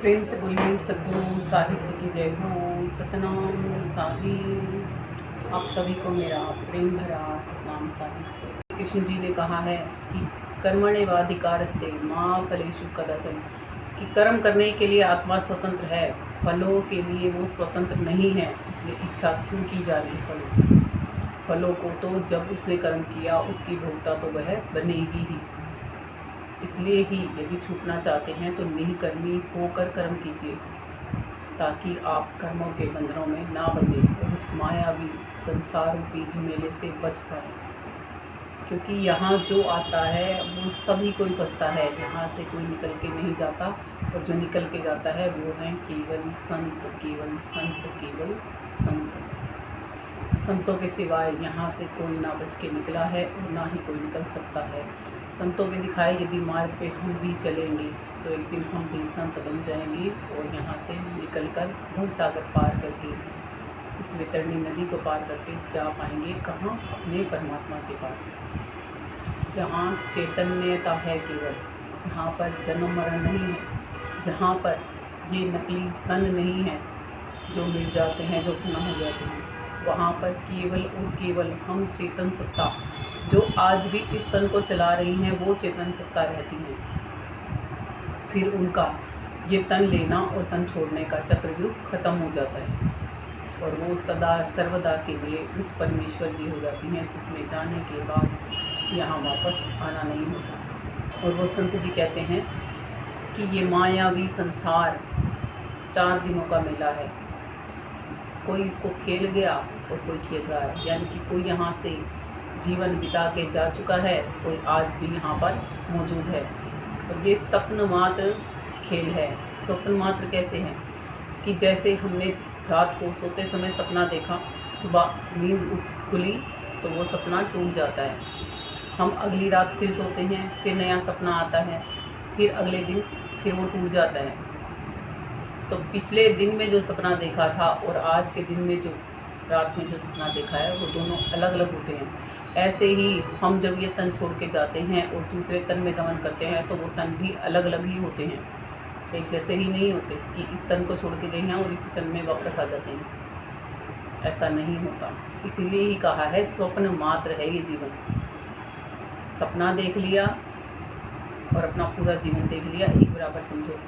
प्रेम से बोलिए सद्गुरु साहिब जी की जय हो। सतनाम साहिब। आप सभी को मेरा प्रेम भरा सतनाम साहिब। कृष्ण जी ने कहा है कि कर्मण्येवाधिकारस्ते मां फलेषु कदाचन, कि कर्म करने के लिए आत्मा स्वतंत्र है, फलों के लिए वो स्वतंत्र नहीं है। इसलिए इच्छा क्यों की जा रही है फलों की? फलों को तो जब उसने कर्म किया उसकी भोक्ता तो वह बनेगी ही। इसलिए ही यदि छूटना चाहते हैं तो निःकर्मी होकर कर्म कीजिए, ताकि आप कर्मों के बंधनों में ना बंधे और इस मायावी संसार रूपी झमेले से बच पाए। क्योंकि यहाँ जो आता है वो सभी कोई फंसता है, यहाँ से कोई निकल के नहीं जाता, और जो निकल के जाता है वो हैं केवल संत, केवल संत, केवल संत। संतों के सिवाय यहाँ से कोई ना बच के निकला है और ना ही कोई निकल सकता है। संतों के दिखाए यदि मार्ग पे हम भी चलेंगे तो एक दिन हम भी संत बन जाएंगे और यहाँ से निकलकर भव सागर पार करके इस वितरणी नदी को पार करके जा पाएंगे कहाँ? अपने परमात्मा के पास, जहाँ चैतन्यता है केवल, जहाँ पर जन्म मरण नहीं है, जहाँ पर ये नकली तन नहीं है जो मिट जाते हैं, जो पुनः हो जाते हैं। वहाँ पर केवल और केवल हम चेतन सत्ता जो आज भी इस तन को चला रही हैं वो चेतन सत्ता रहती हैं। फिर उनका ये तन लेना और तन छोड़ने का चक्रव्यूह खत्म हो जाता है और वो सदा सर्वदा के लिए उस परमेश्वर की हो जाती हैं, जिसमें जाने के बाद यहाँ वापस आना नहीं होता। और वो संत जी कहते हैं कि ये मायावी संसार 4 दिनों का मेला है। कोई इसको खेल गया और कोई खेल रहा है, यानी कि कोई यहाँ से जीवन बिता के जा चुका है, कोई आज भी यहाँ पर मौजूद है। और ये स्वप्न मात्र खेल है। स्वप्न मात्र कैसे है कि जैसे हमने रात को सोते समय सपना देखा, सुबह नींद खुली तो वो सपना टूट जाता है। हम अगली रात फिर सोते हैं, फिर नया सपना आता है, फिर अगले दिन फिर वो टूट जाता है। तो पिछले दिन में जो सपना देखा था और आज के दिन में जो रात में जो सपना देखा है वो दोनों अलग अलग होते हैं। ऐसे ही हम जब ये तन छोड़ के जाते हैं और दूसरे तन में गमन करते हैं तो वो तन भी अलग अलग ही होते हैं, एक जैसे ही नहीं होते कि इस तन को छोड़ के गए हैं और इसी तन में वापस आ जाते हैं। ऐसा नहीं होता। इसीलिए ही कहा है स्वप्न मात्र है ये जीवन। सपना देख लिया और अपना पूरा जीवन देख लिया, एक बराबर समझो।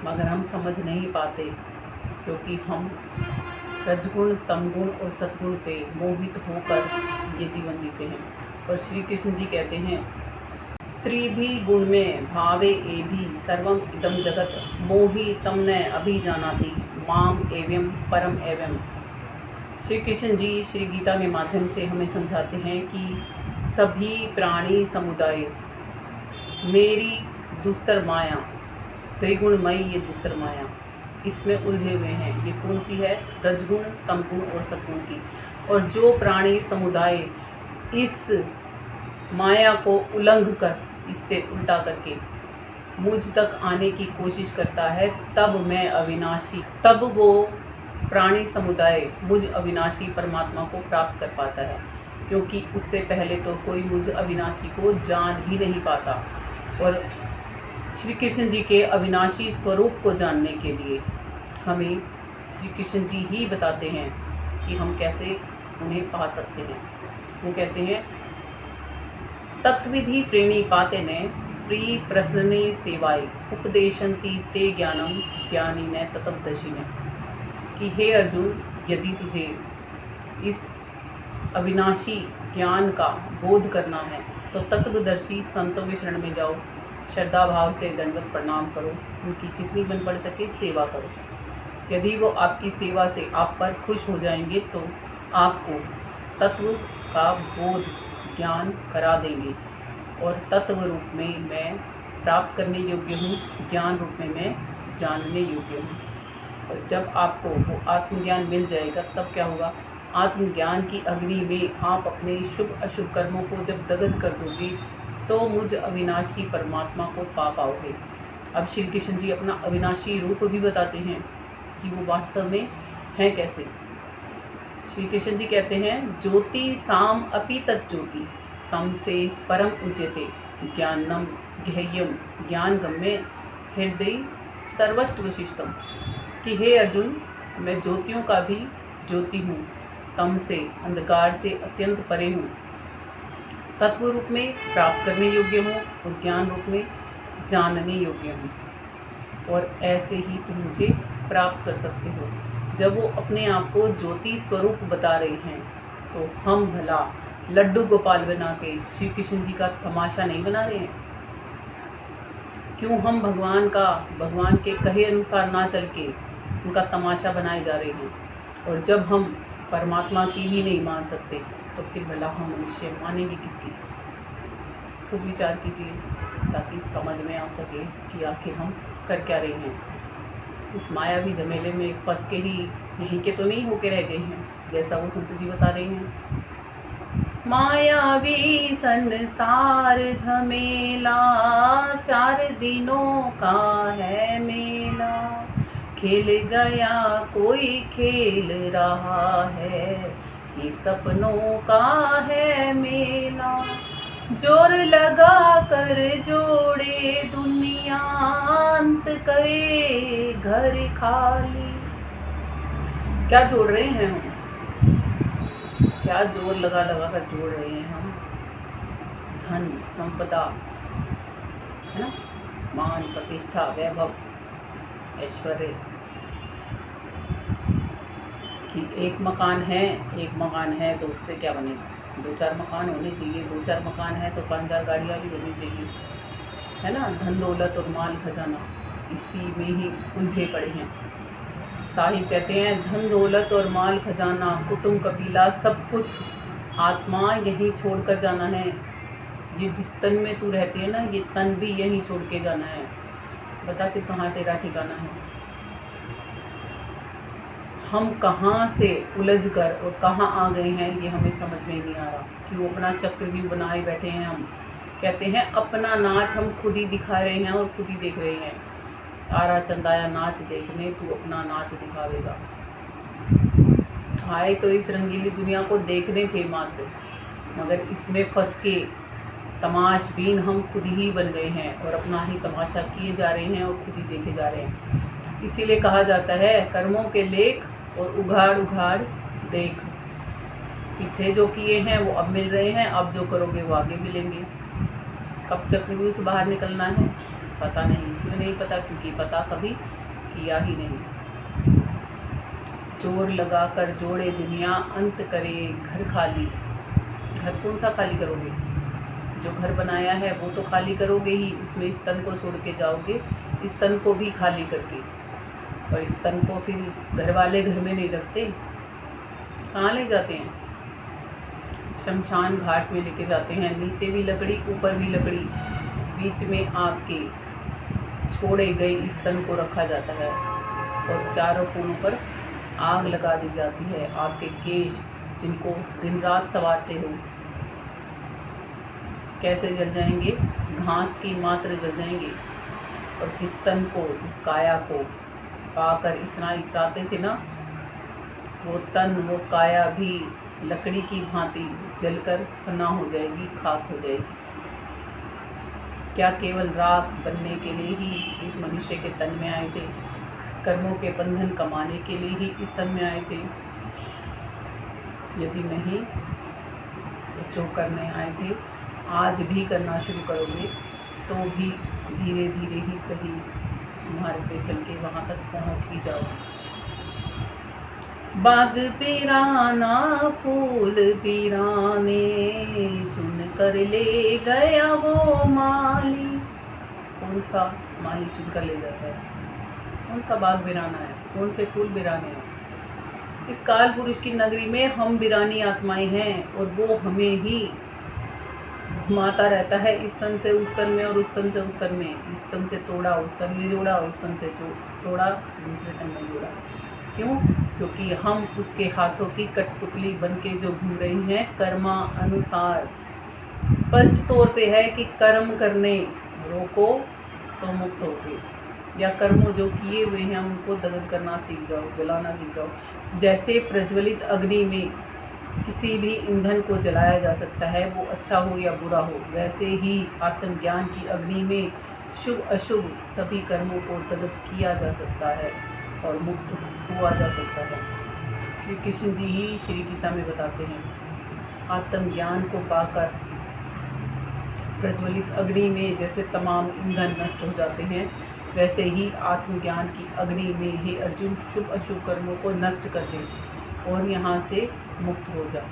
मगर हम समझ नहीं पाते क्योंकि हम रजगुण, तमगुण और सतगुण से मोहित होकर ये जीवन जीते हैं। और श्री कृष्ण जी कहते हैं त्रिभी गुण में भावे एभी सर्वम इदम जगत मोहि तम न अभिजानाति माम एवं परम एवं। श्री कृष्ण जी श्री गीता के माध्यम से हमें समझाते हैं कि सभी प्राणी समुदाय मेरी दुस्तर माया, त्रिगुणमयी ये दुस्तर माया, इसमें उलझे हुए हैं। ये कौन सी है? रजगुण, तमगुण और सतगुण की। और जो प्राणी समुदाय इस माया को उल्लंघ कर, इससे उल्टा करके मुझ तक आने की कोशिश करता है, तब मैं अविनाशी, तब वो प्राणी समुदाय मुझ अविनाशी परमात्मा को प्राप्त कर पाता है। क्योंकि उससे पहले तो कोई मुझ अविनाशी को जान भी नहीं पाता। और श्री कृष्ण जी के अविनाशी स्वरूप को जानने के लिए हमें श्री कृष्ण जी ही बताते हैं कि हम कैसे उन्हें पा सकते हैं। वो कहते हैं तत्विधि प्रेणी पाते ने प्रिय प्रश्नने सेवाए उपदेशंति ते ज्ञानम ज्ञानी ने तत्वदर्शी ने, कि हे अर्जुन, यदि तुझे इस अविनाशी ज्ञान का बोध करना है तो तत्वदर्शी संतों की शरण में जाओ, श्रद्धा भाव से दंडवत प्रणाम करो, उनकी जितनी बन पड़ सके सेवा करो। यदि वो आपकी सेवा से आप पर खुश हो जाएंगे तो आपको तत्व का बोध ज्ञान करा देंगे और तत्व रूप में मैं प्राप्त करने योग्य हूँ, ज्ञान रूप में मैं जानने योग्य हूँ। और जब आपको वो आत्मज्ञान मिल जाएगा तब क्या होगा? आत्मज्ञान की अग्नि में आप अपने शुभ अशुभ कर्मों को जब दग्ध कर दोगे तो मुझ अविनाशी परमात्मा को पा पाओगे। अब श्री कृष्ण जी अपना अविनाशी रूप भी बताते हैं कि वो वास्तव में है कैसे। श्री कृष्ण जी कहते हैं ज्योति साम अपि तज्ज्योति तम से परम उच्यते ज्ञानम ज्ञेयम ज्ञान गम्य हृदय सर्वश्ट वशिष्ठम, कि हे अर्जुन, मैं ज्योतियों का भी ज्योति हूँ, तम से, अंधकार से अत्यंत परे हूँ, तत्व रूप में प्राप्त करने योग्य हूँ और ज्ञान रूप में जानने योग्य हूँ, और ऐसे ही तुम मुझे प्राप्त कर सकते हो। जब वो अपने आप को ज्योति स्वरूप बता रहे हैं, तो हम भला लड्डू गोपाल बना के श्री कृष्ण जी का तमाशा नहीं बना रहे हैं? क्यों हम भगवान के कहे अनुसार ना चल के उनका तमाशा बनाए जा रहे हैं? और जब हम परमात्मा की भी नहीं मान सकते, तो फिर भला हम मनुष्य मानेंगे किसकी? खुद विचार कीजिए, ताकि समझ में आ सके कि आखिर हम कर क्या रहे हैं। इस मायावी झमेले में फंस के ही यहीं के तो नहीं होके रह गए हैं, जैसा वो संत जी बता रहे हैं। मायावी संसार झमेला, 4 दिनों का है मेला, खेल गया कोई खेल रहा है, ये सपनों का है मेला, जोर लगा कर जोड़े दुनिया, अंत करे घर खाली। क्या जोड़ रहे हैं हम? क्या जोर लगा लगा कर जोड़ रहे हैं हम? धन संपदा, है ना, मान प्रतिष्ठा वैभव ऐश्वर्य। कि एक मकान है तो उससे क्या बनेगा? 2-4 मकान होने चाहिए, 2-4 मकान है तो 5-4 गाड़ियाँ भी होनी चाहिए, है ना। धन दौलत और माल खजाना, इसी में ही उलझे पड़े हैं। साहिब कहते हैं, धन दौलत और माल खजाना, कुटुंब कबीला, सब कुछ आत्मा यहीं छोड़ कर जाना है। ये जिस तन में तू रहती है ना, ये तन भी यहीं छोड़ के जाना है। बता फिर कहाँ तेरा ठिकाना है? हम कहाँ से उलझ कर और कहाँ आ गए हैं, ये हमें समझ में नहीं आ रहा। कि वो अपना चक्रव्यूह बनाए बैठे हैं। हम कहते हैं अपना नाच हम खुद ही दिखा रहे हैं और खुद ही देख रहे हैं। तारा चंदाया नाच देखने, तू अपना नाच दिखावेगा। आए तो इस रंगीली दुनिया को देखने थे मात्र, मगर इसमें फंस के तमाशबीन हम खुद ही बन गए हैं और अपना ही तमाशा किए जा रहे हैं और खुद ही देखे जा रहे हैं। इसीलिए कहा जाता है, कर्मों के लेख और उघाड़ उघाड़ देख। पीछे जो किए हैं वो अब मिल रहे हैं, अब जो करोगे वो आगे मिलेंगे। कब चक्रव्यूह से बाहर निकलना है पता नहीं। क्यों नहीं पता? क्योंकि पता कभी किया ही नहीं। जोर लगा कर जोड़े दुनिया, अंत करे घर खाली। घर कौन सा खाली करोगे? जो घर बनाया है वो तो खाली करोगे ही, उसमें इस तन को छोड़ के जाओगे, इस तन को भी खाली करके। और इस तन को फिर घर वाले घर में नहीं रखते, कहाँ ले जाते हैं? शमशान घाट में लेके जाते हैं। नीचे भी लकड़ी, ऊपर भी लकड़ी, बीच में आपके छोड़े गए इस तन को रखा जाता है और चारों कोनों पर आग लगा दी जाती है। आपके केश जिनको दिन रात संवारते हो कैसे जल जाएंगे? घास की मात्र जल जाएंगे। और जिस तन को, जिस काया को पाकर इतना इतराते थे ना, वो तन, वो काया भी लकड़ी की भांति जलकर फना हो जाएगी, खाक हो जाएगी। क्या केवल राख बनने के लिए ही इस मनुष्य के तन में आए थे? कर्मों के बंधन कमाने के लिए ही इस तन में आए थे? यदि नहीं तो जो करने आए थे आज भी करना शुरू करोगे तो भी धीरे धीरे ही सही उस मार्ग पे चल के वहाँ तक पहुँच ही जाओगे। बाग पिराना फूल पिराने, चुन कर ले गया वो माली। कौन सा माली चुन कर ले जाता है? कौन सा बाग बिराना है? कौन से फूल बिराने हैं? इस काल पुरुष की नगरी में हम बिरानी आत्माएं हैं और वो हमें ही घुमाता रहता है, इस तन से उस तन में और उस तन से उस तन में। इस तन से तोड़ा, उस तन में जोड़ा, उस तन से तोड़ा, दूसरे तन में जोड़ा। क्यों? क्योंकि हम उसके हाथों की कठपुतली बन के जो घूम रहे हैं कर्मा अनुसार। स्पष्ट तौर पे है कि कर्म करने रोको तो मुक्त होगे, या कर्म जो किए हुए हैं उनको दग्ध करना सीख जाओ, जलाना सीख जाओ। जैसे प्रज्वलित अग्नि में किसी भी ईंधन को जलाया जा सकता है, वो अच्छा हो या बुरा हो, वैसे ही आत्मज्ञान की अग्नि में शुभ अशुभ सभी कर्मों को तदत किया जा सकता है और मुक्त हुआ जा सकता है। श्री कृष्ण जी ही श्री गीता में बताते हैं, आत्मज्ञान को पाकर प्रज्वलित अग्नि में जैसे तमाम ईंधन नष्ट हो जाते हैं, वैसे ही आत्मज्ञान की अग्नि में हे अर्जुन शुभ अशुभ कर्मों को नष्ट कर दे और यहाँ से मुक्त हो जा।